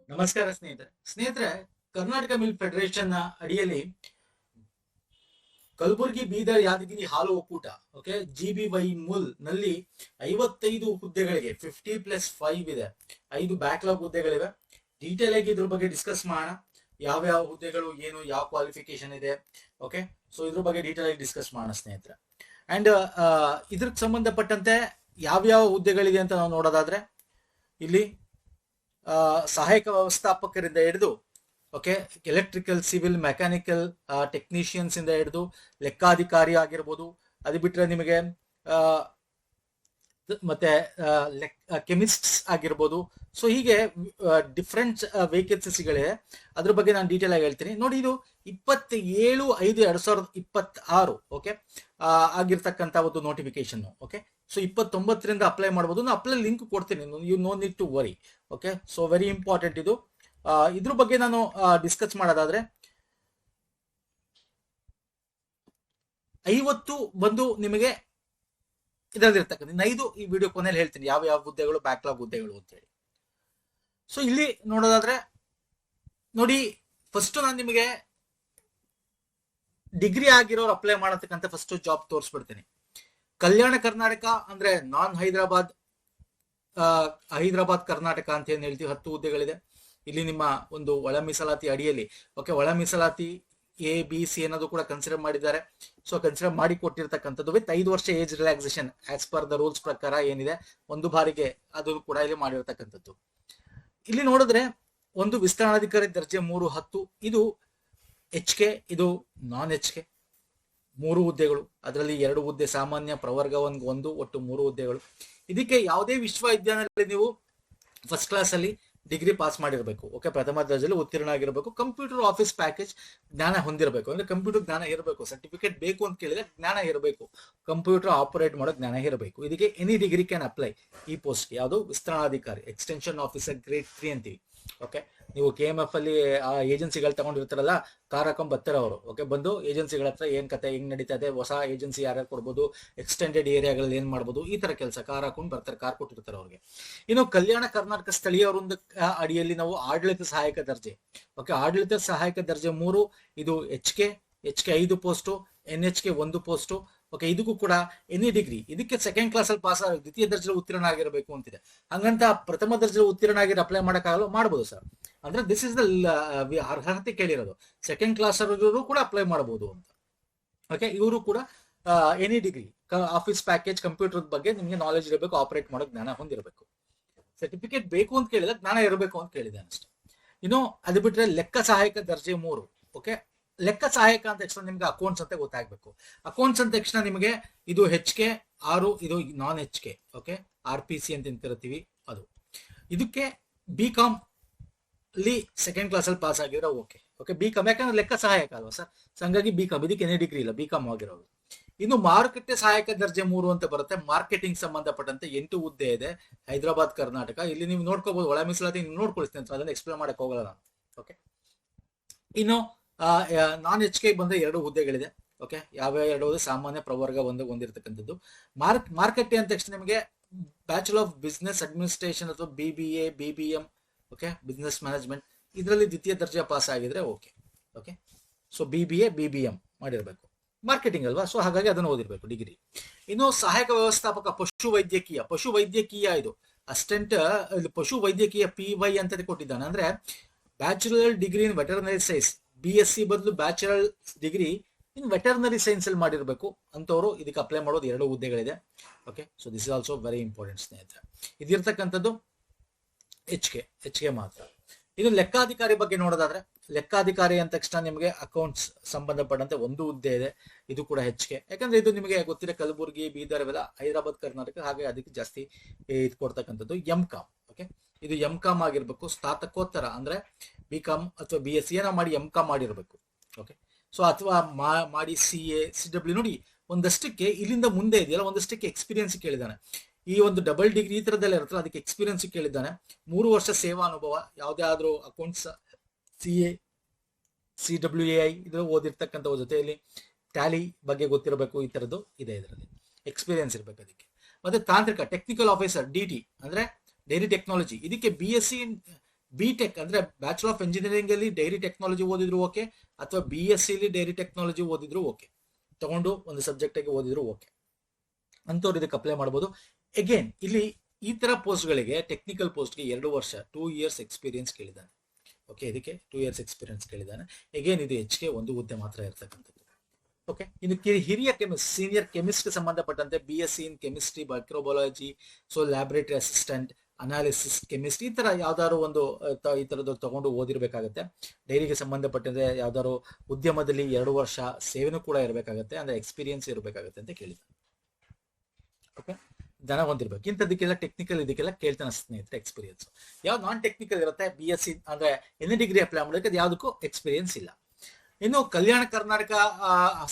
ನಮಸ್ಕಾರ ಸ್ನೇಹಿತರೆ Karnataka milk federation ನ ಅಡಿಯಲ್ಲಿ ಕಲಬುರಗಿ ಬೀದರ್ ಯಾದಗಿರಿ ಹಾಲು ಒಕ್ಕೂಟ ಓಕೆ GBY ಮುಲ್ ನಲ್ಲಿ 55 ಹುದ್ದೆಗಳಿಗೆ 50+5 ಇದೆ. 5 ಬ್ಯಾಕ್ಲಾಗ್ ಹುದ್ದೆಗಳಿವೆ. ಡೀಟೇಲ್ ಆಗಿ ಇದ್ರ ಬಗ್ಗೆ ಡಿಸ್ಕಸ್ ಮಾಡೋಣ. ಯಾವ ಹುದ್ದೆಗಳು ಏನು, ಯಾವ ಕ್ವಾಲಿಫಿಕೇಶನ್ ಇದೆ, ಓಕೆ. ಸೊ ಇದ್ರ ಬಗ್ಗೆ ಡೀಟೇಲ್ ಆಗಿ ಡಿಸ್ಕಸ್ ಮಾಡೋಣ ಸ್ನೇಹಿತರೆ. ಅಂಡ್ ಇದ್ರಿಗೆ ಸಂಬಂಧಪಟ್ಟಂತೆ ಯಾವ್ಯಾವ ಹುದ್ದೆಗಳಿದೆ ಅಂತ ನಾವು ನೋಡೋದಾದ್ರೆ ಇಲ್ಲಿ ಸಹಾಯಕ ವ್ಯವಸ್ಥಾಪಕರಿಂದ ಹಿಡಿದು okay electrical, civil, mechanical technicians ಇಂದ ಹಿಡಿದು ಲೆಕ್ಕಾಧಿಕಾರಿ ಆಗಿರ್ಬೋದು. ಅದು ಬಿಟ್ರೆ ನಿಮಗೆ ಮತ್ತೆ ಕೆಮಿಸ್ಟ್ಸ್ ಆಗಿರ್ಬೋದು. ಸೊ ಹೀಗೆ ಡಿಫ್ರೆಂಟ್ ವೇಕೆನ್ಸಿಗಳಿವೆ. ಅದ್ರ ಬಗ್ಗೆ ನಾನು ಡೀಟೇಲ್ ಆಗಿ ಹೇಳ್ತೀನಿ ನೋಡಿ. ಇದು 27/5/2026 ಓಕೆ ಆಗಿರ್ತಕ್ಕಂಥ ಒಂದು ನೋಟಿಫಿಕೇಶನ್. ಓಕೆ, ಸೊ 29ರಿಂದ ಅಪ್ಲೈ ಮಾಡ್ಬೋದು. ನಾನು ಅಪ್ಲೈ ಲಿಂಕ್ ಕೊಡ್ತೀನಿ, you know need to worry. Okay, so very important ಇದು. ಇದ್ರ ಬಗ್ಗೆ ನಾನು ಡಿಸ್ಕಸ್ ಮಾಡೋದಾದ್ರೆ 50 ಬಂದು ನಿಮಗೆ ಇದರಲ್ಲಿರ್ತಕ್ಕಂಥ 5 ಈ ವಿಡಿಯೋ ಕೊನೆಯಲ್ಲಿ ಹೇಳ್ತೀನಿ ಯಾವ ಯಾವ ಹುದ್ದೆಗಳು ಬ್ಯಾಕ್ಲಾಗ್ ಹುದ್ದೆಗಳು ಅಂತ ಹೇಳಿ. ಸೊ ಇಲ್ಲಿ ನೋಡೋದಾದ್ರೆ ನೋಡಿ, ಫಸ್ಟ್ ನಾನು ನಿಮಗೆ ಡಿಗ್ರಿ ಆಗಿರೋರು ಅಪ್ಲೈ ಮಾಡತಕ್ಕಂಥ ಫಸ್ಟ್ ಜಾಬ್ ತೋರಿಸ್ಬಿಡ್ತೀನಿ. ಕಲ್ಯಾಣ ಕರ್ನಾಟಕ ಅಂದ್ರೆ ನಾನ್ ಹೈದರಾಬಾದ್ ಕರ್ನಾಟಕ ಅಂತ ಏನ್ ಹೇಳ್ತೀವಿ, 10 ಹುದ್ದೆಗಳಿದೆ. ಇಲ್ಲಿ ನಿಮ್ಮ ಒಂದು ಒಳ ಮೀಸಲಾತಿ ಅಡಿಯಲ್ಲಿ ಓಕೆ, ಒಳ ಮೀಸಲಾತಿ ABC ಅನ್ನೋದು ಕೂಡ ಕನ್ಸಿಡರ್ ಮಾಡಿದ್ದಾರೆ. ಸೊ ಕನ್ಸಿಡರ್ ಮಾಡಿ ಕೊಟ್ಟಿರ್ತಕ್ಕಂಥದ್ದು ವಿತ್ 5 ವರ್ಷ age relaxation as per the rules ಪ್ರಕಾರ ಏನಿದೆ, ಒಂದು ಬಾರಿಗೆ ಅದು ಕೂಡ ಇಲ್ಲಿ ಮಾಡಿರ್ತಕ್ಕಂಥದ್ದು. ಇಲ್ಲಿ ನೋಡಿದ್ರೆ ಒಂದು ವಿಸ್ತರಣಾಧಿಕಾರಿ ದರ್ಜೆ 310, ಇದು HK, ಇದು ನಾನ್ HK 3 ಹುದ್ದೆಗಳು. ಅದರಲ್ಲಿ 2 ಹುದ್ದೆ ಸಾಮಾನ್ಯ, ಪ್ರವರ್ಗ 1, ಒಟ್ಟು 3 ಹುದ್ದೆಗಳು. ಇದಕ್ಕೆ ಯಾವುದೇ ವಿಶ್ವವಿದ್ಯಾಲಯದಲ್ಲಿ ನೀವು ಫಸ್ಟ್ ಕ್ಲಾಸ್ ಅಲ್ಲಿ ಡಿಗ್ರಿ ಪಾಸ್ ಮಾಡಿರ್ಬೇಕು. ಓಕೆ, ಪ್ರಥಮ ದರ್ಜೆಯಲ್ಲಿ ಉತ್ತೀರ್ಣ ಆಗಿರ್ಬೇಕು. ಕಂಪ್ಯೂಟರ್ ಆಫೀಸ್ ಪ್ಯಾಕೇಜ್ ಜ್ಞಾನ ಹೊಂದಿರಬೇಕು. ಅಂದ್ರೆ ಕಂಪ್ಯೂಟರ್ ಜ್ಞಾನ ಇರಬೇಕು. ಸರ್ಟಿಫಿಕೇಟ್ ಬೇಕು ಅಂತ ಕೇಳಿದ್ರೆ ಜ್ಞಾನ ಇರಬೇಕು. ಕಂಪ್ಯೂಟರ್ ಆಪರೇಟ್ ಮಾಡೋ ಜ್ಞಾನ ಇರಬೇಕು. ಇದಕ್ಕೆ ಎನಿ ಡಿಗ್ರಿ ಕ್ಯಾನ್ ಅಪ್ಲೈ ಈ ಪೋಸ್ಟ್. ಯಾವುದು ವಿಸ್ತರಣಾಧಿಕಾರಿ, ಎಕ್ಸ್ಟೆನ್ಷನ್ ಆಫೀಸರ್ ಗ್ರೇಡ್ 3 ಅಂತೀವಿ. ಓಕೆ, ನೀವು KMF ಅಲ್ಲಿ ಆ ಏಜೆನ್ಸಿಗಳು ತಗೊಂಡಿರ್ತಾರಲ್ಲ, ಕಾರ್ ಹಾಕೊಂಡ್ ಬರ್ತಾರೆ ಅವರು. ಓಕೆ, ಬಂದು ಏಜೆನ್ಸಿಗಳ ಹತ್ರ ಏನ್ ಕತೆ, ಹೆಂಗ್ ನಡೀತಾ ಇದೆ, ಹೊಸ ಏಜೆನ್ಸಿ ಯಾರ್ಯಾರು ಕೊಡ್ಬೋದು, ಎಕ್ಸ್ಟೆಂಡೆಡ್ ಏರಿಯಾಗಳಲ್ಲಿ ಏನ್ ಮಾಡ್ಬೋದು, ಈ ತರ ಕೆಲಸ. ಕಾರ್ ಹಾಕೊಂಡು ಬರ್ತಾರೆ, ಕಾರ್ ಕೊಟ್ಟಿರ್ತಾರೆ ಅವ್ರಿಗೆ. ಇನ್ನು ಕಲ್ಯಾಣ ಕರ್ನಾಟಕ ಸ್ಥಳೀಯ ವೃಂದ ಅಡಿಯಲ್ಲಿ ನಾವು ಆಡಳಿತ ಸಹಾಯಕ ದರ್ಜೆ ಓಕೆ, ಆಡಳಿತ ಸಹಾಯಕ ದರ್ಜೆ 3, ಇದು HK 5 post, NHK 1 post. Okay, ಇದಕ್ಕೂ ಕೂಡ ಎನಿ ಡಿಗ್ರಿ, ಇದಕ್ಕೆ ಸೆಕೆಂಡ್ ಕ್ಲಾಸ್ ಅಲ್ಲಿ ಪಾಸ್ ಆಗಿ ದ್ವಿತೀಯ ದರ್ಜೆ ಉತ್ತೀರ್ಣ ಆಗಿರಬೇಕು ಅಂತಿದೆ. ಹಂಗಂತ ಪ್ರಥಮ ದರ್ಜೆ ಉತ್ತೀರ್ಣ ಆಗಿರೋ ಅಪ್ಲೈ ಮಾಡೋಕ್ಕಾಗಲ್ಲ, ಮಾಡ್ಬೋದು ಸರ್. ಅಂದ್ರೆ ದಿಸ್ ಇಸ್ ದ ಅರ್ಹತೆ ಕೇಳಿರೋದು. ಸೆಕೆಂಡ್ ಕ್ಲಾಸ್ ಅವರು ಕೂಡ ಅಪ್ಲೈ ಮಾಡಬಹುದು ಅಂತ. ಓಕೆ, ಇವರು ಕೂಡ any degree, office package, computer ಬಗ್ಗೆ ನಿಮಗೆ ನಾಲೆಜ್ ಇರಬೇಕು, ಆಪರೇಟ್ ಮಾಡೋ ಜ್ಞಾನ ಹೊಂದಿರಬೇಕು. ಸರ್ಟಿಫಿಕೇಟ್ ಬೇಕು ಅಂತ ಕೇಳಿದ್ರೆ ಜ್ಞಾನ ಇರಬೇಕು ಅಂತ ಕೇಳಿದೆ ಅಷ್ಟೇ. ಇನ್ನು ಅದು ಬಿಟ್ರೆ ಲೆಕ್ಕ ಸಹಾಯಕ ದರ್ಜೆ 3. ಓಕೆ, ಲೆಕ್ಕ ಸಹಾಯಕ ಅಂತ ತಕ್ಷಣ ನಿಮ್ಗೆ ಅಕೌಂಟ್ಸ್ ಅಂತ ಗೊತ್ತಾಗ್ಬೇಕು. ಅಕೌಂಟ್ಸ್ ಅಂತ ತಕ್ಷಣ ನಿಮಗೆ ಇದು HK 6, ಇದು ನಾನ್ HK. ಓಕೆ, RPC ಅಂತ ತಿಂತಿರ್ತೀವಿ ಅದು. ಇದಕ್ಕೆ BCom ಅಲ್ಲಿ ಸೆಕೆಂಡ್ ಕ್ಲಾಸ್ ಅಲ್ಲಿ ಪಾಸ್ ಆಗಿರೋ ಓಕೆ. BCom ಯಾಕಂದ್ರೆ ಲೆಕ್ಕ ಸಹಾಯಕ ಅಲ್ವಾ ಸರ್, ಹಂಗಾಗಿ BCom. ಇದಕ್ಕೆ ಎನಿ ಡಿಗ್ರಿ ಇಲ್ಲ, BCom ಆಗಿರೋದು. ಇನ್ನು ಮಾರುಕಟ್ಟೆ ಸಹಾಯಕ ದರ್ಜೆ 3 ಅಂತ ಬರುತ್ತೆ. ಮಾರ್ಕೆಟಿಂಗ್ ಸಂಬಂಧಪಟ್ಟಂತೆ 8 ಹುದ್ದೆ ಇದೆ, ಹೈದರಾಬಾದ್ ಕರ್ನಾಟಕ. ಇಲ್ಲಿ ನೀವು ನೋಡ್ಕೋಬಹುದು, ಒಳ ಮೀಸಲಾತಿ ನೋಡ್ಕೊಳ್ತೀನಿ, ಅದನ್ನ ಎಕ್ಸ್ಪ್ಲೇನ್ ಮಾಡಕ್ ಹೋಗಲ್ಲ ನಾನು. ಓಕೆ, ಇನ್ನು ನಾನ್ HK ಬಂದ್ರೆ 2 ಹುದ್ದೆಗಳಿದೆ. ಓಕೆ, ಯಾವ 2 ಸಾಮಾನ್ಯ, ಪ್ರವರ್ಗ 1 ಹೊಂದಿರತಕ್ಕಂಥದ್ದು. ಮಾರ್ಕೆಟ್ ಅಂತ ತಕ್ಷಣ ನಿಮಗೆ ಬ್ಯಾಚುಲರ್ ಆಫ್ ಬಿಸ್ನೆಸ್ ಅಡ್ಮಿನಿಸ್ಟ್ರೇಷನ್ ಅಥವಾ BBA BBM okay, business management, ಇದರಲ್ಲಿ ದ್ವಿತೀಯ ದರ್ಜೆ ಪಾಸ್ ಆಗಿದ್ರೆ okay. Okay, so BBA BBM ಮಾಡಿರ್ಬೇಕು. ಮಾರ್ಕೆಟಿಂಗ್ ಅಲ್ವಾ, ಸೊ ಹಾಗಾಗಿ ಅದನ್ನು ಓದಿರ್ಬೇಕು ಡಿಗ್ರಿ. ಇನ್ನು ಸಹಾಯಕ ವ್ಯವಸ್ಥಾಪಕ ಪಶು ವೈದ್ಯಕೀಯ ಇದು ಅಸಿಸ್ಟೆಂಟ್ ಪಶು ವೈದ್ಯಕೀಯ PY ಅಂತ ಕೊಟ್ಟಿದ್ದಾನೆ. ಅಂದ್ರೆ bachelor degree in veterinary science, BSc ಬದಲು bachelor degree in veterinary science ಅಲ್ಲಿ ಮಾಡಿರ್ಬೇಕು ಅಂತವರು ಇದಕ್ಕೆ ಅಪ್ಲೈ ಮಾಡೋದು. 2 ಹುದ್ದೆಗಳಿದೆ. Okay, so this is also very important ಸ್ನೇಹಿತರೆ. ಇದಿರ್ತಕ್ಕಂಥದ್ದು HK ಮಾತ್ರ. ಇನ್ನು ಲೆಕ್ಕಾಧಿಕಾರಿ ಬಗ್ಗೆ ನೋಡೋದಾದ್ರೆ, ಲೆಕ್ಕಾಧಿಕಾರಿ ಅಂದ ತಕ್ಷಣ ನಿಮಗೆ ಅಕೌಂಟ್ಸ್ ಸಂಬಂಧಪಟ್ಟಂತೆ 1 ಹುದ್ದೆ ಇದೆ. ಇದು ಕೂಡ HK, ಯಾಕಂದ್ರೆ ಇದು ನಿಮಗೆ ಗೊತ್ತಿದೆ, ಕಲಬುರಗಿ, ಬೀದರ್ ಇವೆಲ್ಲ ಹೈದರಾಬಾದ್ ಕರ್ನಾಟಕ, ಹಾಗೆ ಅದಕ್ಕೆ ಜಾಸ್ತಿ ಇದು ಕೊಡ್ತಕ್ಕಂಥದ್ದು. MCom ಓಕೆ, ಇದು MCom ಆಗಿರ್ಬೇಕು. ಸ್ನಾತಕೋತ್ತರ ಅಂದ್ರೆ BCom ಅಥವಾ BSc ಏನೋ ಮಾಡಿ MCom ಮಾಡಿರ್ಬೇಕು. ಓಕೆ, ಸೊ ಅಥವಾ ಮಾಡಿ CA CW. ನೋಡಿ, ಒಂದಷ್ಟಕ್ಕೆ ಇಲ್ಲಿಂದ ಮುಂದೆ ಇದೆಯಲ್ಲ, ಒಂದಷ್ಟಕ್ಕೆ ಎಕ್ಸ್ಪೀರಿಯನ್ಸ್ ಕೇಳಿದಾನೆ. ಈ ಒಂದು ಡಬಲ್ ಡಿಗ್ರಿ ಈ ತರದೆಲ್ಲ ಇರುತ್ತಲ್ಲ, ಅದಕ್ಕೆ ಎಕ್ಸ್ಪೀರಿಯನ್ಸ್ ಕೇಳಿದ್ದಾನೆ. 3 ವರ್ಷ ಸೇವಾ ಅನುಭವ, ಯಾವುದೇ ಆದ್ರೂ ಅಕೌಂಟ್ಸ್, CA CWAI ಇದು ಓದಿರ್ತಕ್ಕಂಥ ಜೊತೆಯಲ್ಲಿ ಟ್ಯಾಲಿ ಬಗ್ಗೆ ಗೊತ್ತಿರಬೇಕು. ಈ ತರದ್ದು ಇದೆ, ಇದರಲ್ಲಿ ಎಕ್ಸ್ಪೀರಿಯನ್ಸ್ ಇರಬೇಕು ಅದಕ್ಕೆ. ಮತ್ತೆ ತಾಂತ್ರಿಕ ಟೆಕ್ನಿಕಲ್ ಆಫೀಸರ್ DT ಅಂದ್ರೆ ಡೈರಿ ಟೆಕ್ನಾಲಜಿ, ಇದಕ್ಕೆ BSc BTech ಅಂದ್ರೆ ಬ್ಯಾಚುಲರ್ ಆಫ್ ಇಂಜಿನಿಯರಿಂಗ್ ಅಲ್ಲಿ ಡೈರಿ ಟೆಕ್ನಾಲಜಿ ಓದಿದ್ರು ಓಕೆ, ಅಥವಾ BSc ಡೈರಿ ಟೆಕ್ನಾಲಜಿ ಓದಿದ್ರು ಓಕೆ, ತಗೊಂಡು ಒಂದು ಸಬ್ಜೆಕ್ಟ್ ಆಗಿ ಓದಿದ್ರು ಓಕೆ, ಅಂತವ್ರು ಇದಕ್ಕೆ ಅಪ್ಲೈ ಮಾಡಬಹುದು. ಅಗೇನ್ ಇಲ್ಲಿ ಈ ತರ ಪೋಸ್ಟ್ ಗಳಿಗೆ, ಟೆಕ್ನಿಕಲ್ ಪೋಸ್ಟ್ಗೆ 2 ವರ್ಷ 2 ಇಯರ್ಸ್ ಎಕ್ಸ್ಪೀರಿಯನ್ಸ್ ಕೇಳಿದ್ದಾನೆ. ಓಕೆ, ಇದಕ್ಕೆ 2 ಇಯರ್ಸ್ ಎಕ್ಸ್ಪೀರಿಯನ್ಸ್ ಕೇಳಿದ್ದಾನೆ. ಅಗೇನ್ ಇದು HK ಒಂದು ಹುದ್ದೆ ಮಾತ್ರ ಇರ್ತಕ್ಕಂಥದ್ದು. ಓಕೆ, ಇನ್ನು ಹಿರಿಯ ಕೆಮಿಸ್ಟ್, ಸೀನಿಯರ್ ಕೆಮಿಸ್ಟ್ ಸಂಬಂಧಪಟ್ಟಂತೆ BSc in chemistry, microbiology, so laboratory assistant, analysis chemistry, ಈ ತರ ಯಾವ್ದಾದ್ರು ಒಂದು ಈ ತರದ್ದು ತಗೊಂಡು ಓದಿರ್ಬೇಕಾಗತ್ತೆ. ಡೈರಿಗೆ ಸಂಬಂಧಪಟ್ಟಂತೆ ಯಾವ್ದಾದ್ರು ಉದ್ಯಮದಲ್ಲಿ 2 ವರ್ಷ ಸೇವೆನೂ ಕೂಡ ಇರಬೇಕಾಗತ್ತೆ, ಅಂದ್ರೆ ಎಕ್ಸ್ಪೀರಿಯನ್ಸ್ ಇರಬೇಕಾಗತ್ತೆ ಅಂತ ಕೇಳಿದ. ಓಕೆ, ದನ ಹೊಂದಿರ್ಬೇಕು. ಇಂಥದಕ್ಕೆಲ್ಲ ಟೆಕ್ನಿಕಲ್ ಇದಕ್ಕೆಲ್ಲ ಕೇಳ್ತಾನೆ ಸ್ನೇಹಿತರೆ ಎಕ್ಸ್ಪೀರಿಯನ್ಸ್. ಯಾವ್ದು ನಾನ್ ಟೆಕ್ನಿಕಲ್ ಇರುತ್ತೆ, BSc ಅಂದ್ರೆ ಎನಿ ಡಿಗ್ರಿ ಅಪ್ಲೈ ಮಾಡೋದಕ್ಕೆ ಅದು ಯಾವುದಕ್ಕೂ ಎಕ್ಸ್ಪೀರಿಯನ್ಸ್ ಇಲ್ಲ. ಇನ್ನು ಕಲ್ಯಾಣ ಕರ್ನಾಟಕ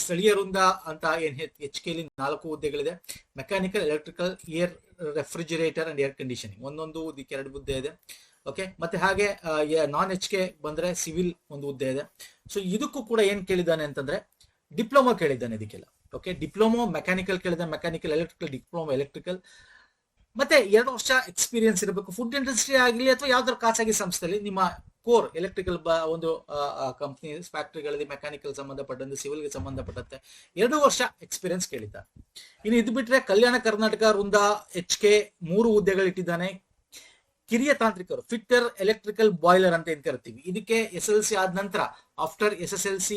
ಸ್ಥಳೀಯ ವೃಂದ ಅಂತ ಏನ್ HK 4 ಹುದ್ದೆಗಳಿದೆ. Mechanical, electrical, air, refrigerator and air conditioning ಒಂದೊಂದು 2 ಹುದ್ದೆ ಇದೆ. ಓಕೆ, ಮತ್ತೆ ಹಾಗೆ ನಾನ್ HK ಬಂದ್ರೆ ಸಿವಿಲ್ ಒಂದು ಹುದ್ದೆ ಇದೆ. ಸೊ ಇದಕ್ಕೂ ಕೂಡ ಏನ್ ಕೇಳಿದ್ದಾನೆ ಅಂತಂದ್ರೆ ಡಿಪ್ಲೊಮಾ ಕೇಳಿದ್ದಾನೆ ಇದಕ್ಕೆಲ್ಲ. ಓಕೆ, ಡಿಪ್ಲೊಮಾ ಮೆಕ್ಯಾನಿಕಲ್ ಕೇಳಿದ್ದಾನೆ, ಮೆಕ್ಯಾನಿಕಲ್ ಎಲೆಕ್ಟ್ರಿಕಲ್, ಡಿಪ್ಲೊಮಾ ಎಲೆಕ್ಟ್ರಿಕಲ್, ಮತ್ತೆ 2 ವರ್ಷ ಎಕ್ಸ್ಪೀರಿಯನ್ಸ್ ಇರಬೇಕು. ಫುಡ್ ಇಂಡಸ್ಟ್ರಿ ಆಗಲಿ ಅಥವಾ ಯಾವ್ದಾದ್ರು ಖಾಸಗಿ ಸಂಸ್ಥೆಯಲ್ಲಿ ನಿಮ್ಮ ಕೋರ್ ಎಲೆಕ್ಟ್ರಿಕಲ್ ಒಂದು ಕಂಪ್ನಿ, ಫ್ಯಾಕ್ಟರಿಗಳಲ್ಲಿ ಮೆಕ್ಯಾನಿಕಲ್ ಸಂಬಂಧಪಟ್ಟಂತೆ, ಸಿವಿಲ್ಗೆ ಸಂಬಂಧಪಟ್ಟಂತೆ 2 ವರ್ಷ ಎಕ್ಸ್ಪೀರಿಯನ್ಸ್ ಕೇಳಿದ್ದ. ಇನ್ನು ಇದು ಬಿಟ್ರೆ ಕಲ್ಯಾಣ ಕರ್ನಾಟಕ ವೃಂದ HK 3 ಹುದ್ದೆಗಳು ಇಟ್ಟಿದ್ದಾನೆ. ಕಿರಿಯ ತಾಂತ್ರಿಕರು, ಫಿಟ್ಟರ್, ಎಲೆಕ್ಟ್ರಿಕಲ್ ಬಾಯ್ಲರ್ ಅಂತ ಏನ್ ಕರಿತೀವಿ, ಇದಕ್ಕೆ SSLC ಆದ ನಂತರ ಆಫ್ಟರ್ SSLC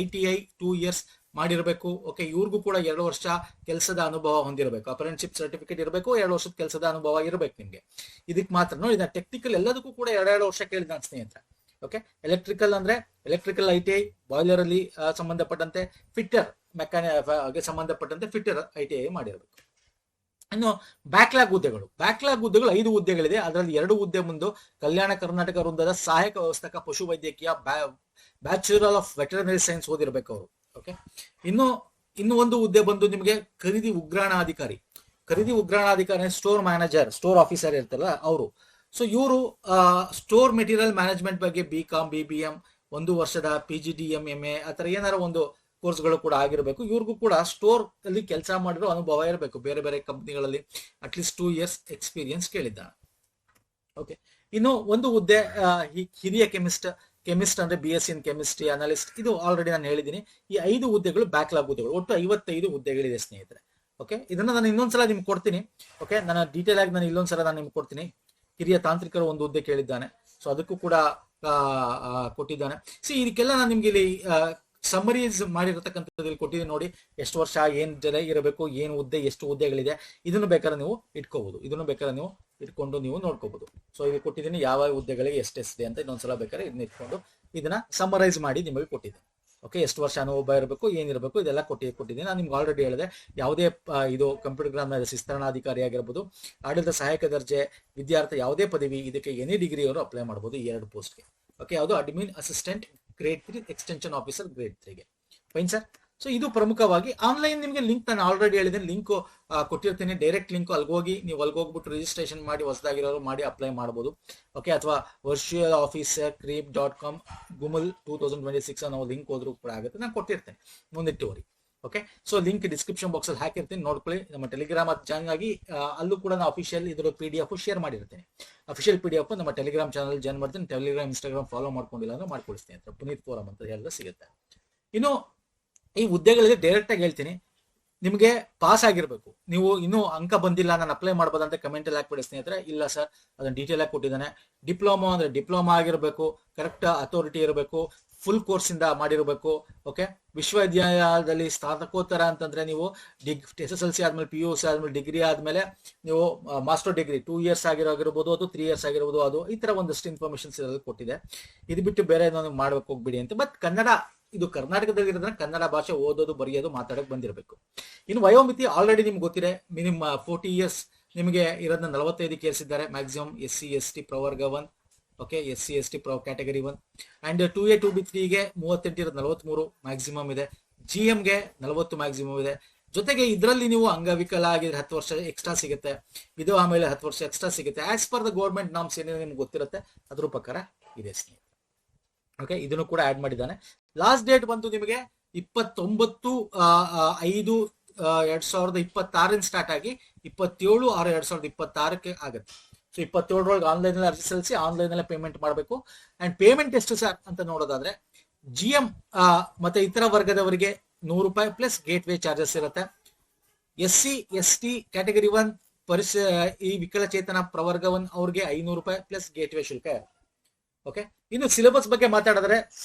ITI 2 ಇಯರ್ಸ್ ಮಾಡಿರಬೇಕು. ಓಕೆ, ಇವ್ರಿಗೂ ಕೂಡ 2 ವರ್ಷ ಕೆಲಸದ ಅನುಭವ ಹೊಂದಿರಬೇಕು, ಅಪ್ರೆಂಟಿಸ್ಶಿಪ್ ಸರ್ಟಿಫಿಕೇಟ್ ಇರಬೇಕು, 2 ವರ್ಷದ ಕೆಲಸದ ಅನುಭವ ಇರಬೇಕು ನಿಮ್ಗೆ. ಇದಕ್ಕೆ ಮಾತ್ರ ನೋಡಿ, ಟೆಕ್ನಿಕಲ್ ಎಲ್ಲದಕ್ಕೂ ಕೂಡ 2 ವರ್ಷ ಕೇಳಿದ ಸ್ನೇಹಿತರೆ. ಓಕೆ, ಎಲೆಕ್ಟ್ರಿಕಲ್ ಅಂದ್ರೆ ಎಲೆಕ್ಟ್ರಿಕಲ್ ITI ಬಾಯ್ಲರ್ ಅಲ್ಲಿ ಸಂಬಂಧಪಟ್ಟಂತೆ, ಫಿಟ್ಟರ್ ಮೆಕ್ಯಾನಿಕ್ ಸಂಬಂಧಪಟ್ಟಂತೆ ಫಿಟ್ಟರ್ ITI ಮಾಡಿರಬೇಕು. ಇನ್ನು ಬ್ಯಾಕ್ಲಾಗ್ ಹುದ್ದೆಗಳು 5 ಹುದ್ದೆಗಳಿದೆ. ಅದರಲ್ಲಿ 2 ಹುದ್ದೆ ಮುಂದೆ ಕಲ್ಯಾಣ ಕರ್ನಾಟಕ ವೃಂದದ ಸಹಾಯಕ ವ್ಯವಸ್ಥಕ ಪಶುವೈದ್ಯಕೀಯ ಬ್ಯಾಚುಲರ್ ಆಫ್ ವೆಟರ್ನರಿ ಸೈನ್ಸ್ ಓದಿರ್ಬೇಕು ಅವರು. ಓಕೆ, ಇನ್ನು ಒಂದು ಹುದ್ದೆ ಬಂದು ನಿಮಗೆ ಖರೀದಿ ಉಗ್ರಾಣಾಧಿಕಾರಿ ಸ್ಟೋರ್ ಮ್ಯಾನೇಜರ್, ಸ್ಟೋರ್ ಆಫೀಸರ್ ಇರ್ತಲ್ಲ ಅವರು. ಸೊ ಇವರು ಸ್ಟೋರ್ ಮೆಟೀರಿಯಲ್ ಮ್ಯಾನೇಜ್ಮೆಂಟ್ ಬಗ್ಗೆ BCom BBM 1 ವರ್ಷದ PGDM MA ಆತರ ಏನಾರ ಒಂದು ಕೋರ್ಸ್ಗಳು ಕೂಡ ಆಗಿರಬೇಕು. ಇವ್ರಿಗೂ ಕೂಡ ಸ್ಟೋರ್ ಅಲ್ಲಿ ಕೆಲಸ ಮಾಡಿರೋ ಅನುಭವ ಇರಬೇಕು, ಬೇರೆ ಬೇರೆ ಕಂಪ್ನಿಗಳಲ್ಲಿ ಅಟ್ಲೀಸ್ಟ್ 2 ಇಯರ್ಸ್ ಎಕ್ಸ್ಪೀರಿಯನ್ಸ್ ಕೇಳಿದ್ದಾನೆ. ಓಕೆ, ಇನ್ನು ಒಂದು ಹುದ್ದೆ ಹಿರಿಯ ಕೆಮಿಸ್ಟ್ ಅಂದ್ರೆ BSc ಇನ್ ಕೆಮಿಸ್ಟ್ರಿ, ಅನಾಲಿಸ್ಟ್, ಇದು ಆಲ್ರೆಡಿ ನಾನು ಹೇಳಿದ್ದೀನಿ. ಈ 5 ಹುದ್ದೆಗಳು ಬ್ಯಾಕ್ಲಾಗ್ ಹುದ್ದೆಗಳು, ಒಟ್ಟು 55 ಹುದ್ದೆಗಳಿದೆ ಸ್ನೇಹಿತರೆ. ಓಕೆ, ಇದನ್ನ ನಾನು ಇನ್ನೊಂದ್ಸಲ ನಿಮ್ಗೆ ಕೊಡ್ತೀನಿ. ಓಕೆ, ನಾನು ಡೀಟೇಲ್ ಆಗಿ ನಾನು ಇಲ್ಲೊಂದ್ಸಲ ನಾನು ನಿಮ್ಗೆ ಕೊಡ್ತೀನಿ. ಹಿರಿಯ ತಾಂತ್ರಿಕರು ಒಂದು ಹುದ್ದೆ ಕೇಳಿದ್ದಾನೆ, ಸೊ ಅದಕ್ಕೂ ಕೂಡ ಕೊಟ್ಟಿದ್ದಾನೆ. ಇದಕ್ಕೆಲ್ಲ ನಾನು ನಿಮ್ಗೆ ಇಲ್ಲಿ ಸಮ್ಮರೀಸ್ ಮಾಡಿರತಕ್ಕಂಥದ್ದಲ್ಲಿ ಕೊಟ್ಟಿದ್ದೀನಿ ನೋಡಿ. ಎಷ್ಟು ವರ್ಷ, ಏನ್ ಜನ ಇರಬೇಕು, ಏನು ಹುದ್ದೆ, ಎಷ್ಟು ಹುದ್ದೆಗಳಿದೆ, ಇದನ್ನು ಬೇಕಾದ್ರೆ ನೀವು ಇಟ್ಕೋಬಹುದು. ಇಟ್ಕೊಂಡು ನೀವು ನೋಡ್ಕೋಬಹುದು. ಸೊ ಇಲ್ಲಿ ಕೊಟ್ಟಿದ್ದೀನಿ ಯಾವ ಹುದ್ದೆಗಳಿಗೆ ಎಷ್ಟೆಷ್ಟಿದೆ ಅಂತ. ಇನ್ನೊಂದ್ಸಲ ಬೇಕಾದ್ರೆ ಇದನ್ನ ಇಟ್ಕೊಂಡು ಇದನ್ನ ಸಮ್ಮರೈಸ್ ಮಾಡಿ ನಿಮಗೆ ಕೊಟ್ಟಿದ್ದೀನಿ. ಓಕೆ, ಎಷ್ಟು ವರ್ಷ ಅನುಭವ ಇರಬೇಕು, ಏನಿರಬೇಕು, ಇದೆಲ್ಲ ಕೊಟ್ಟಿದ್ದೀನಿ. ನಾನು ನಿಮ್ಗೆ ಆಲ್ರೆಡಿ ಹೇಳಿದೆ, ಯಾವುದೇ ಇದು ಕಂಪ್ಯೂಟರ್ ಗ್ರಾಮ ವಿಸ್ತರಣಾಧಿಕಾರಿ ಆಗಿರ್ಬೋದು, ಆಡಳಿತ ಸಹಾಯಕ ದರ್ಜೆ ವಿದ್ಯಾರ್ಥಿ, ಯಾವುದೇ ಪದವಿ, ಇದಕ್ಕೆ ಎನಿ ಡಿಗ್ರಿ ಅವರು ಅಪ್ಲೈ ಮಾಡಬಹುದು ಈ 2 ಪೋಸ್ಟ್ಗೆ. ಓಕೆ, ಯಾವುದು admin assistant grade 3, extension officer grade 3ಗೆ. Fine sir. ಸೊ ಇದು ಪ್ರಮುಖವಾಗಿ ಆನ್ಲೈನ್ ನಿಮಗೆ ಲಿಂಕ್ ನಾನು ಆಲ್ರೆಡಿ ಹೇಳಿದ್ದೀನಿ, ಲಿಂಕ್ ಕೊಟ್ಟಿರ್ತೀನಿ, ಡೈರೆಕ್ಟ್ ಲಿಂಕ್. ಅಲ್ಲಿಗೆ ಹೋಗ್ಬಿಟ್ಟು ರಿಜಿಸ್ಟ್ರೇಷನ್ ಮಾಡಿ, ಹೊಸದಾಗಿರೋರು ಮಾಡಿ ಅಪ್ಲೈ ಮಾಡಬಹುದು. ಓಕೆ, ಅಥವಾ ವರ್ಚುವಲ್ ಆಫೀಸರ್ creep.com ಗುಮಲ್ 2026 ಅನ್ನೋ ಲಿಂಕ್ ಹೋದ್ರೂ ಕೂಡ ಆಗುತ್ತೆ. ನಾನು ಕೊಟ್ಟಿರ್ತೇನೆ ಮುಂದಿಟ್ಟುವರಿ. Okay, so link description box ಅಲ್ಲಿ ಹಾಕಿರ್ತೀನಿ, ನೋಡ್ಕೊಳ್ಳಿ. ನಮ್ಮ ಟೆಲಿಗ್ರಾಮ್ ಜಾಯ್ನ್ ಆಗಿ ಅಲ್ಲೂ ಕೂಡ ನಾನು ಅಫಿಷಿಯಲ್ ಇದರ PDF ಶೇರ್ ಮಾಡಿರ್ತೇನೆ. ಅಫಿಷಿಯಲ್ PDF ನಮ್ಮ ಟೆಲಿಗ್ರಾಮ್ ಚಾನಲ್ ಜಾಯ್ನ್ ಮಾಡ್ತೀನಿ. ಟೆಲಿಗ್ರಾಮ್, ಇನ್ಸ್ಟಾಗ್ರಾಮ್ ಫಾಲೋ ಮಾಡ್ಕೊಂಡಿಲ್ಲ ಅಂದ್ರೆ ಮಾಡ್ಕೊಳ್ತೀನಿ ಅಂತ. ಪುನೀತ್ ಫೋರಂ ಅಂತ ಹೇಳಿದ್ರೆ ಸಿಗುತ್ತೆ. ಇನ್ನು ಈ ಹುದ್ದೆಗಳಿಗೆ ಡೈರೆಕ್ಟ್ ಆಗಿ ಹೇಳ್ತೀನಿ, ನಿಮಗೆ ಪಾಸ್ ಆಗಿರ್ಬೇಕು. ನೀವು ಇನ್ನೂ ಅಂಕ ಬಂದಿಲ್ಲ, ನಾನು ಅಪ್ಲೈ ಮಾಡ್ಬೋದಂತ ಕಮೆಂಟ್ ಅಲ್ಲಿ ಹಾಕ್ಬಿಡಿ ಸ್ನೇಹಿತರೆ. ಇಲ್ಲ ಸರ್, ಅದನ್ನ ಡೀಟೇಲ್ ಆಗಿ ಕೊಟ್ಟಿದ್ದಾನೆ. ಡಿಪ್ಲೊಮಾ ಅಂದ್ರೆ ಡಿಪ್ಲೊಮಾ ಆಗಿರಬೇಕು, ಕರೆಕ್ಟ್ ಅಥಾರಿಟಿ ಇರಬೇಕು, ಫುಲ್ ಕೋರ್ಸ್ ಇಂದ ಮಾಡಿರಬೇಕು. ಓಕೆ, ವಿಶ್ವವಿದ್ಯಾಲಯದಲ್ಲಿ ಸ್ನಾತಕೋತ್ತರ ಅಂತಂದ್ರೆ ನೀವು SSLC ಆದ್ಮೇಲೆ PUC ಆದ್ಮೇಲೆ ಡಿಗ್ರಿ ಆದ್ಮೇಲೆ ನೀವು ಮಾಸ್ಟರ್ ಡಿಗ್ರಿ 2 ಇಯರ್ಸ್ ಆಗಿರ್ಬೋದು, ಅದು 3 ಇಯರ್ಸ್ ಆಗಿರ್ಬೋದು, ಅದು ಈ ತರ ಒಂದಷ್ಟು ಇನ್ಫಾರ್ಮೇಶನ್ಸ್ ಕೊಟ್ಟಿದೆ. ಇದು ಬಿಟ್ಟು ಬೇರೆ ಏನಾದ್ರು ಮಾಡ್ಬೇಕು ಹೋಗ್ಬಿಡಿ ಅಂತ. ಬಟ್ ಕನ್ನಡ, ಇದು ಕರ್ನಾಟಕದಲ್ಲಿ ಇರೋದ್ರೆ ಕನ್ನಡ ಭಾಷೆ ಓದೋದು, ಬರೆಯೋದು, ಮಾತಾಡಕ್ ಬಂದಿರಬೇಕು. ಇನ್ನು ವಯೋಮಿತಿ ಆಲ್ರೆಡಿ ನಿಮ್ಗೆ ಗೊತ್ತಿದೆ, ಮಿನಿಮಮ್ 40 ಇಯರ್ಸ್ ನಿಮಗೆ ಇರೋದನ್ನ 45ಕ್ಕೆ ಏರಿಸಿದ್ದಾರೆ. ಮ್ಯಾಕ್ಸಿಮಮ್ SC ST ಪ್ರವರ್ಗ 1. Okay, SC ST category 1 and 2A 2B 3ಗೆ 38 ಇರೋದು 43 ಮ್ಯಾಕ್ಸಿಮಮ್ ಇದೆ. GMಗೆ 40 ಮ್ಯಾಕ್ಸಿಮಮ್ ಇದೆ. ಜೊತೆಗೆ ಇದರಲ್ಲಿ ನೀವು ಅಂಗವಿಕಲ ಆಗಿದ್ರೆ 10 ವರ್ಷ ಎಕ್ಸ್ಟ್ರಾ ಸಿಗುತ್ತೆ, ವಿಧವಾ ಆಮೇಲೆ 10 ವರ್ಷ ಎಕ್ಸ್ಟ್ರಾ ಸಿಗುತ್ತೆ. As per the government norms ಏನೇನು ನಿಮ್ಗೆ ಗೊತ್ತಿರುತ್ತೆ ಅದ್ರ ಪ್ರಕಾರ ಇದೆ ಸ್ನೇಹಿತರೆ. ಓಕೆ, ಇದನ್ನು ಕೂಡ ಆಡ್ ಮಾಡಿದ್ದಾನೆ. ಲಾಸ್ಟ್ ಡೇಟ್ ಬಂದು ನಿಮಗೆ 29/5/2026 ಸ್ಟಾರ್ಟ್ ಆಗಿ 27/6/2026 ಆಗುತ್ತೆ. ಸೊ 27ರೊಳಗೆ ಆನ್ಲೈನ್ ಅರ್ಜಿ ಸಲ್ಲಿಸಿ ಆನ್ಲೈನ್ ಅಲ್ಲೇ ಪೇಮೆಂಟ್ ಮಾಡಬೇಕು. ಅಂಡ್ ಪೇಮೆಂಟ್ ಎಷ್ಟು ಸರ್ ಅಂತ ನೋಡೋದಾದ್ರೆ GM ಮತ್ತೆ ಇತರ ವರ್ಗದವರಿಗೆ ₹100 ಪ್ಲಸ್ ಗೇಟ್ ವೇ ಚಾರ್ಜಸ್ ಇರುತ್ತೆ. SC ST ಕ್ಯಾಟಗರಿ 1 ಈ ವಿಕಲಚೇತನ ಪ್ರವರ್ಗ 1 ಅವ್ರಿಗೆ ₹500 ಪ್ಲಸ್ ಗೇಟ್ ವೇ ಶುಲ್ಕ ಇರುತ್ತೆ. ಓಕೆ, ಇನ್ನು ಸಿಲೆಬಸ್ ಬಗ್ಗೆ ಮಾತಾಡಿದ್ರೆ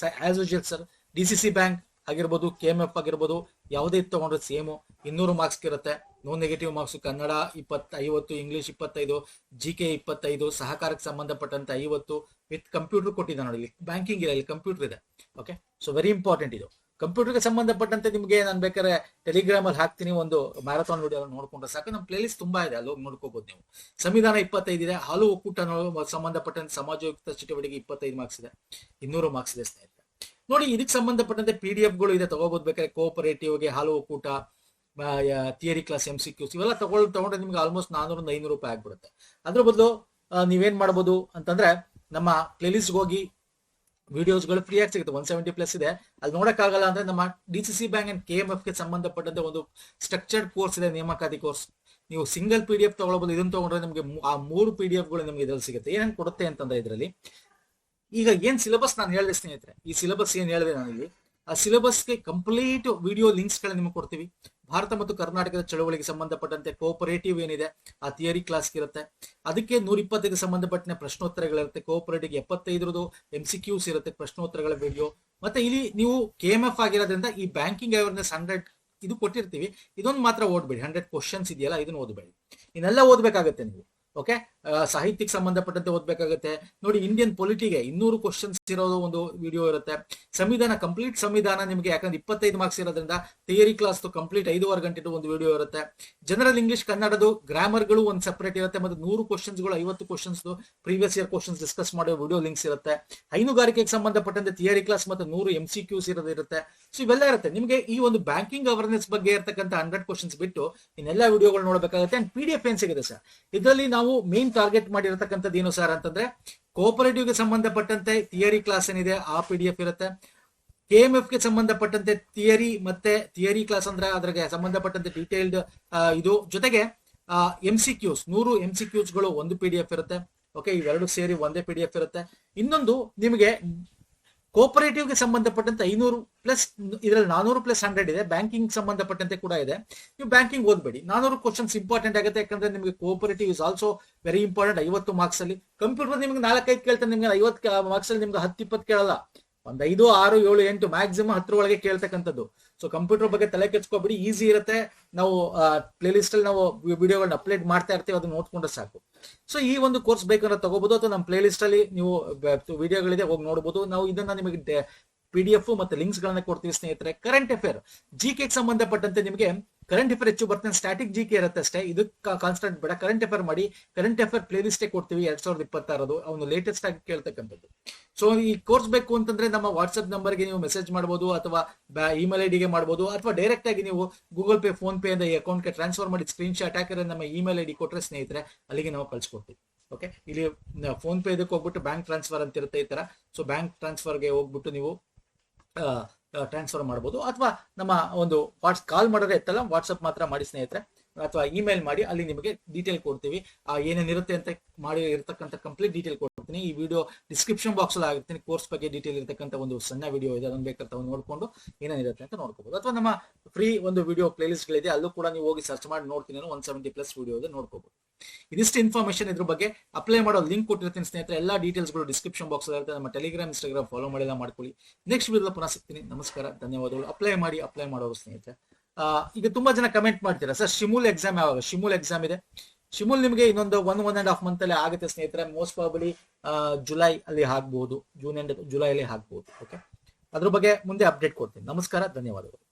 as usual sir DCC bank ಆಗಿರ್ಬೋದು, KMF ಆಗಿರ್ಬೋದು, ಯಾವುದೇ ತಗೊಂಡ್ರೆ ಸೇಮು 200 ಮಾರ್ಕ್ಸ್ ಇರುತ್ತೆ. No negative marks. Kannada 50, English 25, GK 25, ಸಹಕಾರಕ್ಕೆ ಸಂಬಂಧಪಟ್ಟಂತೆ 50 ವಿತ್ ಕಂಪ್ಯೂಟರ್ ಕೊಟ್ಟಿದ್ದ ನೋಡಿ. ಇಲ್ಲಿ ಬ್ಯಾಂಕಿಂಗ್ ಇಲ್ಲ, ಇಲ್ಲಿ ಕಂಪ್ಯೂಟರ್ ಇದೆ. ಓಕೆ, ಸೊ ವೆರಿ ಇಂಪಾರ್ಟೆಂಟ್ ಇದು. ಕಂಪ್ಯೂಟರ್ಗೆ ಸಂಬಂಧಪಟ್ಟಂತೆ ನಿಮಗೆ ನಾನು ಬೇಕಾದ್ರೆ ಟೆಲಿಗ್ರಾಮ್ ಅಲ್ಲಿ ಹಾಕ್ತೀನಿ, ಒಂದು ಮ್ಯಾರಥಾನ್ ವಿಡಿಯೋ ನೋಡ್ಕೊಂಡ್ರೆ ಸಾಕು. ನಮ್ಮ ಪ್ಲೇಲಿಸ್ಟ್ ತುಂಬಾ ಇದೆ, ಅಲ್ಲಿ ಹೋಗಿ ನೋಡ್ಕೋಬಹುದು ನೀವು. ಸಂವಿಧಾನ 25 ಇದೆ. ಹಾಲು ಒಕ್ಕೂಟ ಸಂಬಂಧಪಟ್ಟಂತೆ ಸಮಾಜಯುಕ್ತ ಚಟುವಟಿಕೆ 25 ಮಾರ್ಕ್ಸ್ ಇದೆ. 200 ಮಾರ್ಕ್ಸ್ ಇದೆ ಸ್ನೇಹಿತರೆ. ನೋಡಿ, ಇದಕ್ಕೆ ಸಂಬಂಧಪಟ್ಟಂತೆ PDF ಗಳು ಇದೆ, ತಗೋಬಹುದು ಬೇಕಾದ್ರೆ. ಕೋಆಪರೇಟಿವ್ಗೆ, ಹಾಲು ಒಕ್ಕೂಟ, ಥಿಯರಿ ಕ್ಲಾಸ್, MCQs ಇವೆಲ್ಲ ತಗೊಂಡ್ರೆ ನಿಮ್ಗೆ ಆಲ್ಮೋಸ್ಟ್ ₹400-500 ಆಗ್ಬಿಡುತ್ತೆ. ಅದ್ರ ಬದಲು ನೀವೇನ್ ಮಾಡ್ಬೋದು ಅಂತಂದ್ರೆ ನಮ್ಮ ಪ್ಲೇಲಿಸ್ಟ್ಗೆ ಹೋಗಿ ವಿಡಿಯೋಸ್ಗಳು ಫ್ರೀ ಆಗಿ ಸಿಗುತ್ತೆ. 170+ ಇದೆ. ಅಲ್ಲಿ ನೋಡಕ್ಕಾಗಲ್ಲ ಅಂದ್ರೆ ನಮ್ಮ DCC ಬ್ಯಾಂಕ್ ಅಂಡ್ KMF ಗೆ ಸಂಬಂಧಪಟ್ಟಂತೆ ಒಂದು ಸ್ಟ್ರಕ್ಚರ್ಡ್ ಕೋರ್ಸ್ ಇದೆ, ನೇಮಕಾತಿ ಕೋರ್ಸ್. ನೀವು ಸಿಂಗಲ್ PDF ತಗೊಳ್ಬಹುದು. ಇದನ್ನ ತಗೊಂಡ್ರೆ ನಿಮಗೆ ಆ 3 PDF ಗಳು ನಿಮ್ಗೆ ಇದ್ರಲ್ಲಿ ಸಿಗುತ್ತೆ. ಏನೇನು ಕೊಡುತ್ತೆ ಅಂತಂದ್ರೆ ಇದರಲ್ಲಿ ಈಗ ಏನ್ ಸಿಲೆಬಸ್ ನಾನು ಹೇಳಿದೆ ಸ್ನೇಹಿತರೆ, ಈ ಸಿಲೆಬಸ್ ಏನ್ ಹೇಳಿದೆ ನಾನಿಲ್ಲಿ, ಆ ಸಿಲೆಬಸ್ಗೆ ಕಂಪ್ಲೀಟ್ ವಿಡಿಯೋ ಲಿಂಕ್ಸ್ ಗಳನ್ನ ನಿಮಗೆ ಕೊಡ್ತೀವಿ. ಭಾರತ ಮತ್ತು ಕರ್ನಾಟಕದ ಚಳವಳಿಗೆ ಸಂಬಂಧಪಟ್ಟಂತೆ ಕೋಆಪರೇಟಿವ್ ಏನಿದೆ ಆ ಥಿಯರಿ ಕ್ಲಾಸ್ ಇರುತ್ತೆ. ಅದಕ್ಕೆ 125 ಸಂಬಂಧಪಟ್ಟ ಪ್ರಶ್ನೋತ್ತರಗಳಿರುತ್ತೆ. ಕೋಆಪರೇಟಿವ್ 75 MCQs ಇರುತ್ತೆ, ಪ್ರಶ್ನೋತ್ತರಗಳ ವಿಡಿಯೋ. ಮತ್ತೆ ಇಲ್ಲಿ ನೀವು KMF ಆಗಿರೋದ್ರಿಂದ ಈ ಬ್ಯಾಂಕಿಂಗ್ ಅವೇರ್ನೆಸ್ 100 ಇದು ಕೊಟ್ಟಿರ್ತೀವಿ. ಇದೊಂದು ಮಾತ್ರ ಓದ್ಬೇಡಿ. 100 ಕ್ವಶನ್ಸ್ ಇದೆಯಲ್ಲ, ಇದನ್ನ ಓದಬೇಡಿ. ಇನ್ನೆಲ್ಲ ಓದ್ಬೇಕಾಗತ್ತೆ ನೀವು. ಓಕೆ, ಸಾಹಿತ್ಯಕ್ಕೆ ಸಂಬಂಧಪಟ್ಟಂತೆ ಓದ್ಬೇಕಾಗುತ್ತೆ. ನೋಡಿ, ಇಂಡಿಯನ್ ಪೊಲಿಟಿಗೆ 200 ಕ್ವಶನ್ಸ್ ಇರೋದು ಒಂದು ವಿಡಿಯೋ ಇರುತ್ತೆ. ಸಂವಿಧಾನ, ಕಂಪ್ಲೀಟ್ ಸಂವಿಧಾನ ನಿಮಗೆ, ಯಾಕಂದ್ರೆ 25 ಮಾರ್ಕ್ಸ್ ಇರೋದ್ರಿಂದ ಥಿಯರಿ ಕ್ಲಾಸ್ ಕಂಪ್ಲೀಟ್ 5.5 ಗಂಟೆ ಒಂದು ವಿಡಿಯೋ ಇರುತ್ತೆ. ಜನರಲ್ ಇಂಗ್ಲಿಷ್ ಕನ್ನಡದು ಗ್ರಾಮರ್ಗಳು ಒಂದು ಸಪರೇಟ್ ಇರುತ್ತೆ. ಮತ್ತೆ 100 ಕ್ವಶನ್ಸ್ಗಳು, 50 questions previous year questions discuss ಮಾಡೋ ವಿಡಿಯೋ ಲಿಂಕ್ಸ್ ಇರುತ್ತೆ. ಹೈನುಗಾರಿಕೆಗೆ ಸಂಬಂಧಪಟ್ಟಂತೆ ಥಿಯರಿ ಕ್ಲಾಸ್ ಮತ್ತೆ 100 MCQs ಇರುತ್ತೆ. ಸೊ ಇವೆಲ್ಲ ಇರುತ್ತೆ. ನಿಮಗೆ ಈ ಒಂದು ಬ್ಯಾಂಕಿಂಗ್ ಅವೇರ್ನೆಸ್ ಬಗ್ಗೆ ಇರತಕ್ಕಂಥ 100 ಕ್ವಶನ್ಸ್ ಬಿಟ್ಟು ಇನ್ನೆಲ್ಲ ವಿಡಿಯೋಗಳು ನೋಡಬೇಕಾಗುತ್ತೆ. ಅಂಡ್ PDF ಏನ್ ಸಿಗುತ್ತೆ ಸರ್, ಇದರಲ್ಲಿ ನಾವು ಮೇನ್ ಟಾರ್ಗೆಟ್ ಮಾಡಿರತಕ್ಕಂಥದ್ದು ಏನು ಸರ್ ಅಂತಂದ್ರೆ, ಕೋಆಪರೇಟಿವ್ ಗೆ ಸಂಬಂಧಪಟ್ಟಂತೆ ಥಿಯರಿ ಕ್ಲಾಸ್ ಏನಿದೆ ಆ PDF ಇರುತ್ತೆ. KMF ಗೆ ಸಂಬಂಧಪಟ್ಟಂತೆ ಥಿಯರಿ ಕ್ಲಾಸ್ ಅಂದ್ರೆ ಅದ್ರಿಗೆ ಸಂಬಂಧಪಟ್ಟಂತೆ ಡೀಟೇಲ್ಡ್ ಇದು, ಜೊತೆಗೆ MCQs 100 MCQs ಗಳು ಒಂದು PDF ಇರುತ್ತೆ. ಓಕೆ, ಇವೆರಡು ಸೇರಿ ಒಂದೇ PDF ಇರುತ್ತೆ. ಇನ್ನೊಂದು ನಿಮಗೆ ಕೋಆಪರೇಟಿವ್ ಗೆ ಸಂಬಂಧಪಟ್ಟಂತೆ 500 ಪ್ಲಸ್, ಇದರಲ್ಲಿ 400 ಪ್ಲಸ್ 100 ಇದೆ. ಬ್ಯಾಂಕಿಂಗ್ ಸಂಬಂಧಪಟ್ಟಂತೆ ಕೂಡ ಇದೆ. ನೀವು ಬ್ಯಾಂಕಿಂಗ್ ಓದ್ಬೇಡಿ. 400 ಕ್ವಶನ್ಸ್ ಇಂಪಾರ್ಟೆಂಟ್ ಆಗುತ್ತೆ, ಯಾಕಂದ್ರೆ ನಿಮಗೆ cooperative is also very important. 50 marks ಅಲ್ಲಿ. ಕಂಪ್ಯೂಟರ್ ನಿಮ್ಗೆ 4-5 ಕೇಳ್ತಾರೆ, ನಿಮ್ಗೆ 50 ಮಾರ್ಕ್ಸ್ ಅಲ್ಲಿ ನಿಮ್ಗೆ 10-20 ಕೇಳಲ್ಲ. ಒಂದ್ 5, 6, 7, 8 ಮ್ಯಾಕ್ಸಿಮಮ್ 10 ಒಳಗೆ ಕೇಳ್ತಕ್ಕಂಥದ್ದು. ಸೊ ಕಂಪ್ಯೂಟರ್ ಬಗ್ಗೆ ತಲೆ ಕೆಚ್ಕೋಬೇಡಿ, ಈಸಿ ಇರುತ್ತೆ. ನಾವು ಪ್ಲೇಲಿಸ್ಟ್ ಅಲ್ಲಿ ನಾವು ವಿಡಿಯೋಗಳನ್ನ ಅಪ್ಲೋಡ್ ಮಾಡ್ತಾ ಇರ್ತೀವಿ, ಅದನ್ನ ನೋಡ್ಕೊಂಡ್ರೆ ಸಾಕು. ಸೊ ಈ ಒಂದು ಕೋರ್ಸ್ ಬೇಕಂದ್ರೆ ತಗೋಬಹುದು, ಅಥವಾ ನಮ್ಮ ಪ್ಲೇಲಿಸ್ಟ್ ಅಲ್ಲಿ ನೀವು ವಿಡಿಯೋಗಳಿದೆ, ಹೋಗಿ ನೋಡಬಹುದು. ನಾವು ಇದನ್ನ ನಿಮಗೆ PDF ಮತ್ತೆ ಲಿಂಕ್ಸ್ ಗಳನ್ನ ಕೊಡ್ತೀವಿ ಸ್ನೇಹಿತರೆ. ಕರೆಂಟ್ ಅಫೇರ್, GK ಸಂಬಂಧಪಟ್ಟಂತೆ ನಿಮಗೆ ಕರೆಂಟ್ ಅಫೇರ್ ಹೆಚ್ಚು ಬರ್ತದೆ. ಸ್ಟ್ಯಾಟಿಕ್ GK ಇರುತ್ತೆ ಅಷ್ಟೇ, ಇದಕ್ಕೆ ಕಾನ್ಸ್ಟೆಂಟ್ ಬೇಡ. ಕರೆಂಟ್ ಅಫೇರ್ ಮಾಡಿ. ಕರೆಂಟ್ ಅಫೇರ್ ಪ್ಲೇ ಲಿಸ್ಟೇ ಕೊಡ್ತೀವಿ 2026 ಅವನು ಲೇಟೆಸ್ಟ್ ಆಗಿ ಕೇಳ್ತಕ್ಕಂಥದ್ದು. ಸೊ ಈ ಕೋರ್ಸ್ ಬೇಕು ಅಂತಂದ್ರೆ ನಮ್ಮ ವಾಟ್ಸ್ಆಪ್ ನಂಬರ್ಗೆ ನೀವು ಮೆಸೇಜ್ ಮಾಡಬಹುದು, ಅಥವಾ ಇಮೇಲ್ ID ಗೆ ಮಾಡಬಹುದು, ಅಥವಾ ಡೈರೆಕ್ಟ್ ಆಗಿ ನೀವು ಗೂಗಲ್ ಪೇ, ಫೋನ್ ಪೇ ಇಂದ ಈ ಅಕೌಂಟ್ಗೆ ಟ್ರಾನ್ಸ್ಫರ್ ಮಾಡಿ ಸ್ಕ್ರೀನ್ ಶಾಟ್ ಹಾಕಿದ್ರೆ ನಮ್ಮ ಇಮೇಲ್ ID ಕೊಟ್ಟರೆ ಸ್ನೇಹಿತರೆ ಅಲ್ಲಿಗೆ ನಾವು ಕಳ್ಸಿಕೊಡ್ತೀವಿ. ಓಕೆ, ಇಲ್ಲಿ ಫೋನ್ ಪೇ ಇದಕ್ಕೆ ಹೋಗ್ಬಿಟ್ಟು ಬ್ಯಾಂಕ್ ಟ್ರಾನ್ಸ್ಫರ್ ಅಂತ ಇರುತ್ತೆ ಈ ತರ. ಸೊ ಬ್ಯಾಂಕ್ ಟ್ರಾನ್ಸ್ಫರ್ಗೆ ಹೋಗ್ಬಿಟ್ಟು ನೀವು ಟ್ರಾನ್ಸ್ಫರ್ ಮಾಡಬಹುದು, ಅಥವಾ ನಮ್ಮ ಒಂದು ಕಾಲ್ ಮಾಡಿದ್ರೆ ಎತ್ತಲ್ಲ, ವಾಟ್ಸ್ಆಪ್ ಮಾತ್ರ ಮಾಡಿ ಸ್ನೇಹಿತರೆ, ಅಥವಾ ಇಮೇಲ್ ಮಾಡಿ. ಅಲ್ಲಿ ನಿಮಗೆ ಡೀಟೇಲ್ ಕೊಡ್ತೀವಿ, ಏನೇನಿರುತ್ತೆ ಅಂತ ಮಾಡಿ ಇರತಕ್ಕಂಥ ಕಂಪ್ಲೀಟ್ ಡೀಟೇಲ್ ಕೊಡ್ತೀನಿ. ಈ ವಿಡಿಯೋ ಡಿಸ್ಕ್ರಿಪ್ಷನ್ ಬಾಕ್ಸ್ ಅಲ್ಲಿ ಆಗಿರ್ತೀನಿ. ಕೋರ್ಸ್ ಬಗ್ಗೆ ಡೀಟೇಲ್ ಇರತಕ್ಕಂಥ ಒಂದು ಸಣ್ಣ ವಿಡಿಯೋ ಇದೆ, ಅದನ್ನು ಬೇಕಾದ್ರೆ ನೋಡ್ಕೊಂಡು ಏನೇನಿರುತ್ತೆ ಅಂತ ನೋಡ್ಕೋಬಹುದು. ಅಥವಾ ನಮ್ಮ ಫ್ರೀ ಒಂದು ವಿಡಿಯೋ ಪ್ಲೇಲಿಸ್ಟ್ ಗಳಿದೆ, ಅಲ್ಲೂ ಕೂಡ ನೀವು ಹೋಗಿ ಸರ್ಚ್ ಮಾಡಿ ನೋಡ್ತೀನಿ. 170+ ವಿಡಿಯೋ ಇದೆ, ನೋಡ್ಕೋಬಹುದು. ಇದಿಷ್ಟು ಇನ್ಫಾರ್ಮೇಶನ್ ಇದ್ರ ಬಗ್ಗೆ. ಅಪ್ಲೈ ಮಾಡೋ ಲಿಂಕ್ ಕೊಟ್ಟಿರ್ತೀನಿ ಸ್ನೇಹಿತರೆ. ಎಲ್ಲ ಡೀಟೇಲ್ಸ್ಗಳು ಡಿಸ್ಕ್ರಿಪ್ಷನ್ ಬಾಕ್ಸ್ ಅಲ್ಲಿ ಇರುತ್ತೆ. ನಮ್ಮ ಟೆಲಿಗ್ರಾಮ್, ಇನ್ಸ್ಟಾಗ್ರಾಮ್ ಫಾಲೋ ಮಾಡಿಲ್ಲ ಮಾಡ್ಕೊಳ್ಳಿ. ನೆಕ್ಸ್ಟ್ ವಿಡಿಯೋ ಪುನಃ ಸಿಗ್ತೀನಿ. ನಮಸ್ಕಾರ, ಧನ್ಯವಾದಗಳು. ಅಪ್ಲೈ ಮಾಡೋರು ಸ್ನೇಹಿತರೆ. ಈಗ ತುಂಬಾ ಜನ ಕಮೆಂಟ್ ಮಾಡ್ತೀರಾ, ಸರ್ ಶಿಮೂಲ್ ಎಕ್ಸಾಮ್ ಯಾವಾಗ? ಶಿಮೂಲ್ ಎಕ್ಸಾಮ್ ಇದೆ. ಶಿಮೂಲ್ ನಿಮಗೆ ಇನ್ನೊಂದು 1.5 ಮಂತ್ ಅಲ್ಲಿ ಆಗುತ್ತೆ ಸ್ನೇಹಿತರೆ. ಮೋಸ್ಟ್ ಪ್ರಾಬಲಿ ಜುಲೈ ಅಲ್ಲಿ ಆಗ್ಬಹುದು, ಜೂನ್ ಎಂಡ್ ಜುಲೈ ಅಲ್ಲಿ ಆಗ್ಬಹುದು. ಓಕೆ, ಅದ್ರ ಬಗ್ಗೆ ಮುಂದೆ ಅಪ್ಡೇಟ್ ಕೊಡ್ತೀನಿ. ನಮಸ್ಕಾರ, ಧನ್ಯವಾದಗಳು.